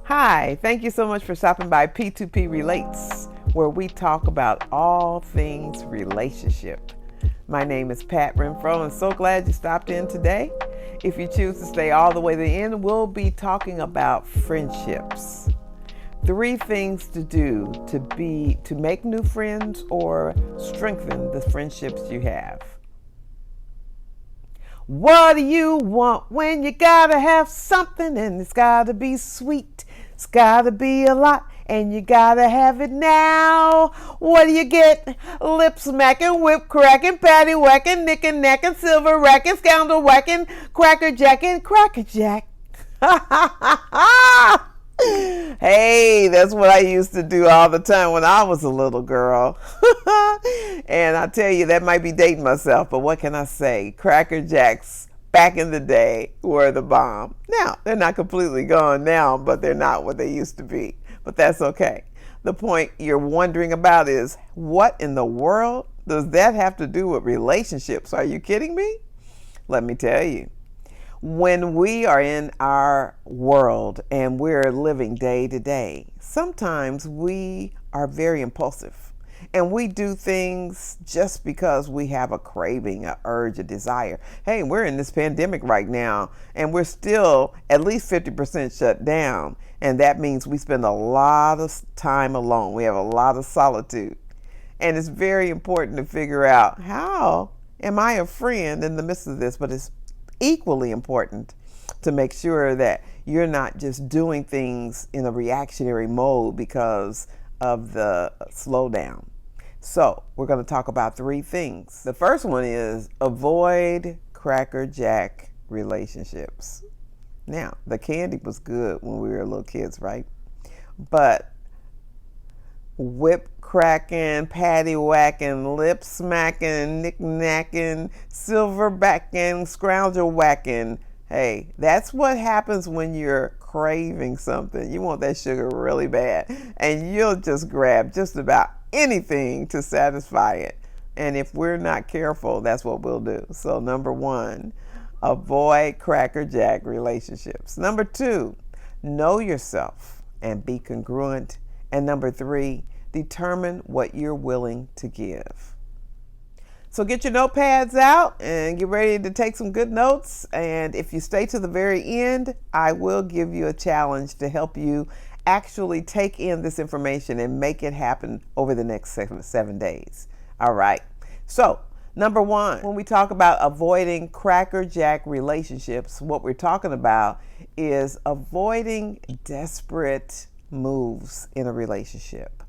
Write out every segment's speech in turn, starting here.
Hi, thank you so much for stopping by P2P Relates, where we talk about all things relationship. My name is Pat Renfro, and so glad you stopped in today. If you choose to stay all the way to the end, we'll be talking about friendships. 3 things to do to make new friends or strengthen the friendships you have. What do you want when you gotta have something and it's gotta be sweet? It's gotta be a lot and you gotta have it now. What do you get? Lip smacking, whip cracking, patty whacking, nick and knacking, silver racking, scoundrel whacking, cracker jacking, cracker jack. Ha ha ha ha! Hey, that's what I used to do all the time when I was a little girl. And I tell you, that might be dating myself, but what can I say? Cracker Jacks back in the day were the bomb. Now, they're not completely gone now, but they're not what they used to be. But that's okay. The point you're wondering about is, what in the world does that have to do with relationships? Are you kidding me? Let me tell you. When we are in our world and we're living day to day, sometimes we are very impulsive and we do things just because we have a craving, a urge, a desire. Hey, we're in this pandemic right now and we're still at least 50% shut down. And that means we spend a lot of time alone. We have a lot of solitude. And it's very important to figure out, how am I a friend in the midst of this? But it's equally important to make sure that you're not just doing things in a reactionary mode because of the slowdown. So we're going to talk about 3 things. The first one is avoid Cracker Jack relationships. Now, the candy was good when we were little kids, right? But whip cracking, patty whacking, lip smacking, knick knacking, silver backing, scrounger whacking. Hey, that's what happens when you're craving something. You want that sugar really bad, and you'll just grab just about anything to satisfy it. And if we're not careful, that's what we'll do. So number 1, avoid Cracker Jack relationships. Number 2, know yourself and be congruent. And number 3, determine what you're willing to give. So get your notepads out and get ready to take some good notes. And if you stay to the very end, I will give you a challenge to help you actually take in this information and make it happen over the next 7 days. All right. So number 1, when we talk about avoiding Cracker Jack relationships, what we're talking about is avoiding desperate moves in a relationship.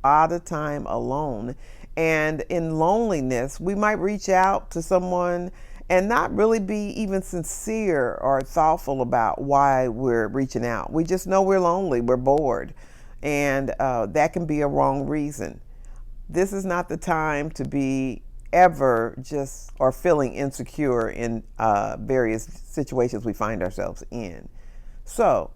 All the time alone. And in loneliness, we might reach out to someone and not really be even sincere or thoughtful about why we're reaching out. We just know we're lonely, we're bored, and that can be a wrong reason. This is not the time to be ever just or feeling insecure in various situations we find ourselves in. So,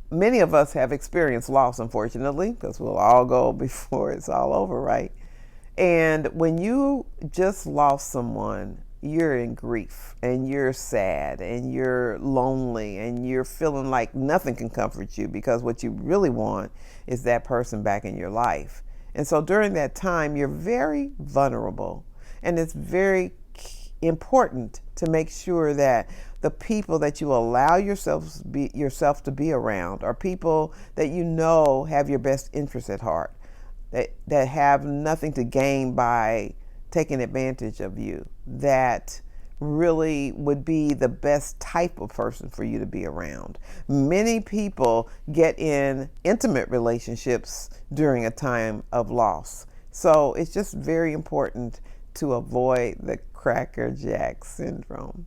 many of us have experienced loss, unfortunately, because we'll all go before it's all over, right? And when you just lost someone, you're in grief and you're sad and you're lonely and you're feeling like nothing can comfort you, because what you really want is that person back in your life. And so during that time, you're very vulnerable, and it's very important to make sure that the people that you allow yourself to be around are people that have your best interests at heart, that have nothing to gain by taking advantage of you, that really would be the best type of person for you to be around. Many people get in intimate relationships during a time of loss. So it's just very important to avoid the Cracker Jack syndrome.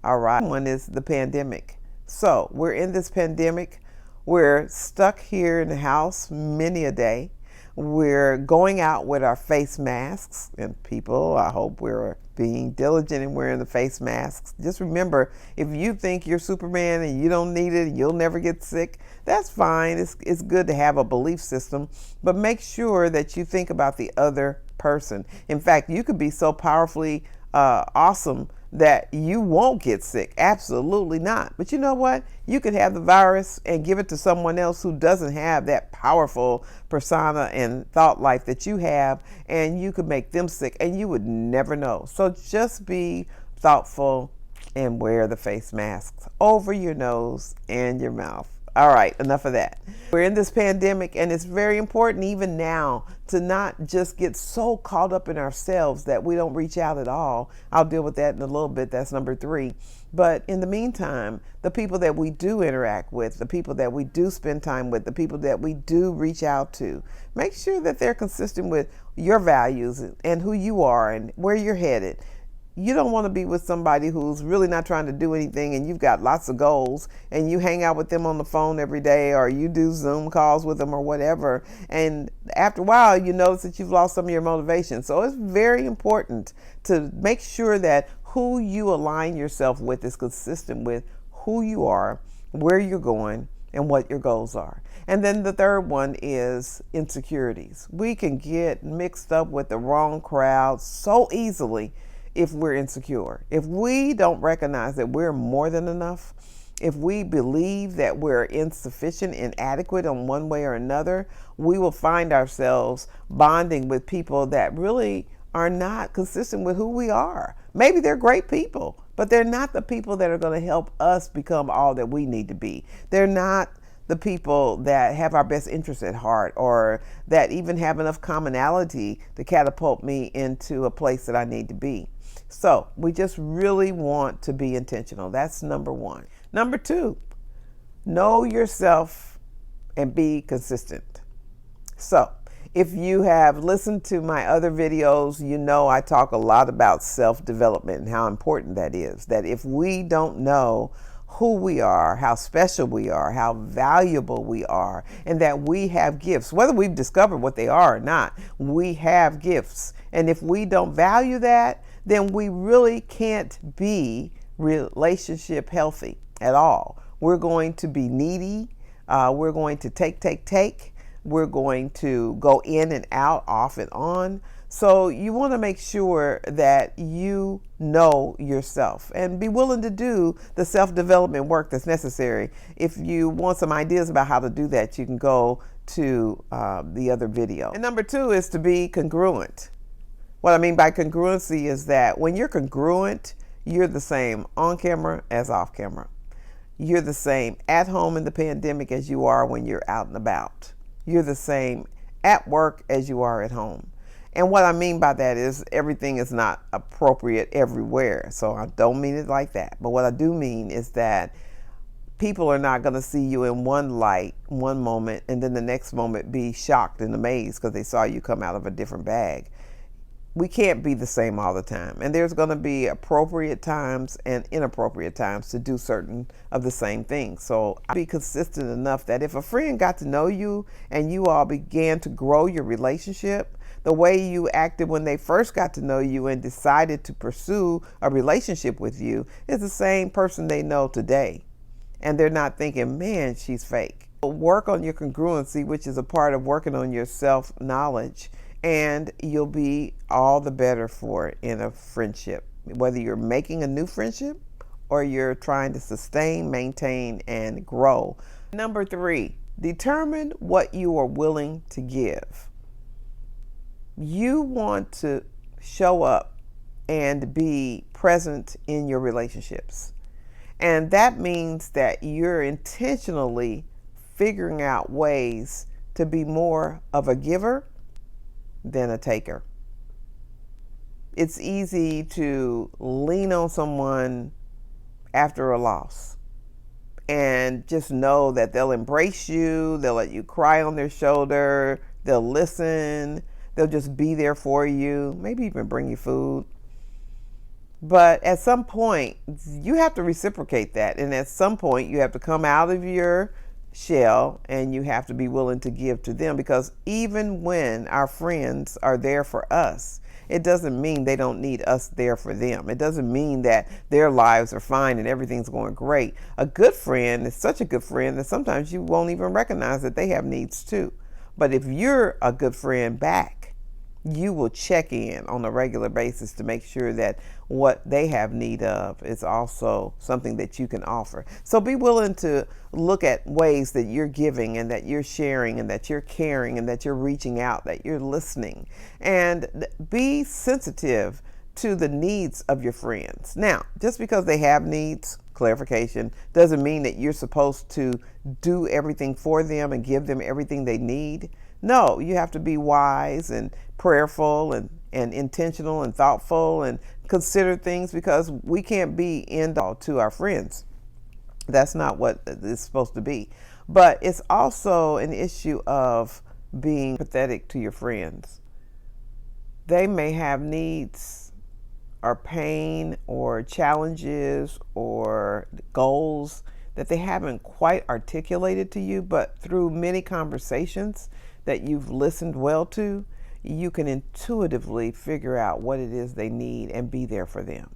All right. One is the pandemic. So we're in this pandemic. We're stuck here in the house many a day. We're going out with our face masks, and people, I hope we're being diligent in wearing the face masks. Just remember, if you think you're Superman and you don't need it, you'll never get sick, that's fine. It's good to have a belief system, but make sure that you think about the other person. In fact, you could be so powerfully awesome that you won't get sick. Absolutely not. But you know what? You could have the virus and give it to someone else who doesn't have that powerful persona and thought life that you have, and you could make them sick and you would never know. So just be thoughtful and wear the face masks over your nose and your mouth. All right, enough of that. We're in this pandemic, and it's very important even now to not just get so caught up in ourselves that we don't reach out at all. I'll deal with that in a little bit. That's number 3. But in the meantime, the people that we do interact with, the people that we do spend time with, the people that we do reach out to, make sure that they're consistent with your values and who you are and where you're headed. You don't want to be with somebody who's really not trying to do anything, and you've got lots of goals, and you hang out with them on the phone every day, or you do Zoom calls with them or whatever. And after a while, you notice that you've lost some of your motivation. So it's very important to make sure that who you align yourself with is consistent with who you are, where you're going, and what your goals are. And then the third one is insecurities. We can get mixed up with the wrong crowd so easily if we're insecure. If we don't recognize that we're more than enough, if we believe that we're insufficient, inadequate in one way or another, we will find ourselves bonding with people that really are not consistent with who we are. Maybe they're great people, but they're not the people that are going to help us become all that we need to be. They're not the people that have our best interests at heart, or that even have enough commonality to catapult me into a place that I need to be. So we just really want to be intentional. That's number 1. Number 2, know yourself and be consistent. So if you have listened to my other videos, you know I talk a lot about self-development and how important that is. That if we don't know who we are, how special we are, how valuable we are, and that we have gifts, whether we've discovered what they are or not, we have gifts. And if we don't value that, then we really can't be relationship healthy at all. We're going to be needy. We're going to take. We're going to go in and out, off and on. So you want to make sure that you know yourself and be willing to do the self-development work that's necessary. If you want some ideas about how to do that, you can go to the other video. And number 2 is to be congruent. What I mean by congruency is that when you're congruent, you're the same on camera as off camera. You're the same at home in the pandemic as you are when you're out and about. You're the same at work as you are at home. And what I mean by that is everything is not appropriate everywhere. So I don't mean it like that. But what I do mean is that people are not going to see you in one light, one moment, and then the next moment be shocked and amazed because they saw you come out of a different bag. We can't be the same all the time. And there's going to be appropriate times and inappropriate times to do certain of the same things. So I'll be consistent enough that if a friend got to know you and you all began to grow your relationship, the way you acted when they first got to know you and decided to pursue a relationship with you is the same person they know today. And they're not thinking, man, she's fake. Work on your congruency, which is a part of working on your self-knowledge, and you'll be all the better for it in a friendship, whether you're making a new friendship or you're trying to sustain, maintain, and grow. Number 3, determine what you are willing to give. You want to show up and be present in your relationships. And that means that you're intentionally figuring out ways to be more of a giver than a taker. It's easy to lean on someone after a loss and just know that they'll embrace you, they'll let you cry on their shoulder, they'll listen, they'll just be there for you, maybe even bring you food. But at some point, you have to reciprocate that. And at some point, you have to come out of your shell and you have to be willing to give to them, because even when our friends are there for us, it doesn't mean they don't need us there for them. It doesn't mean that their lives are fine and everything's going great. A good friend is such a good friend that sometimes you won't even recognize that they have needs too. But if you're a good friend back, you will check in on a regular basis to make sure that what they have need of is also something that you can offer. So be willing to look at ways that you're giving and that you're sharing and that you're caring and that you're reaching out, that you're listening, and be sensitive to the needs of your friends. Now, just because they have needs, clarification, doesn't mean that you're supposed to do everything for them and give them everything they need. No, you have to be wise and prayerful and intentional and thoughtful and consider things, because we can't be end all to our friends. That's not what it's supposed to be. But it's also an issue of being empathetic to your friends. They may have needs or pain or challenges or goals that they haven't quite articulated to you, but through many conversations that you've listened well to, you can intuitively figure out what it is they need and be there for them.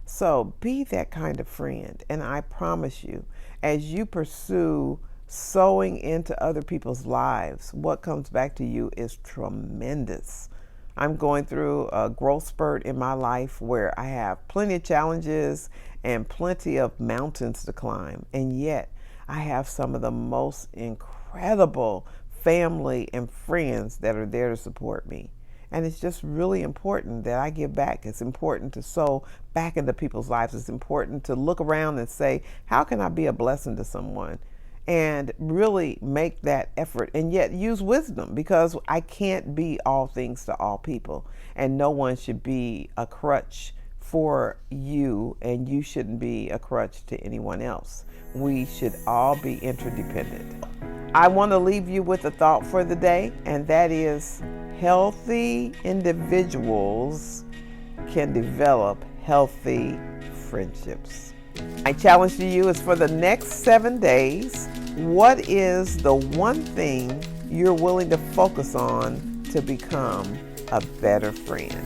So be that kind of friend. And I promise you, as you pursue sowing into other people's lives, what comes back to you is tremendous. I'm going through a growth spurt in my life where I have plenty of challenges and plenty of mountains to climb. And yet I have some of the most incredible family and friends that are there to support me. And it's just really important that I give back. It's important to sow back into people's lives. It's important to look around and say, how can I be a blessing to someone? And really make that effort, and yet use wisdom, because I can't be all things to all people, and no one should be a crutch for you, and you shouldn't be a crutch to anyone else. We should all be interdependent. I want to leave you with a thought for the day, and that is, healthy individuals can develop healthy friendships. My challenge to you is, for the next 7 days, what is the one thing you're willing to focus on to become a better friend?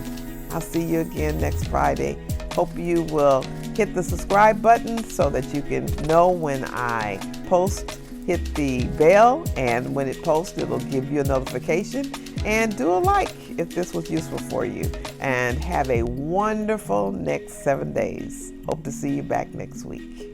I'll see you again next Friday. Hope you will hit the subscribe button so that you can know when I post. Hit the bell, and when it posts, it'll give you a notification. And do a like if this was useful for you. And have a wonderful next 7 days. Hope to see you back next week.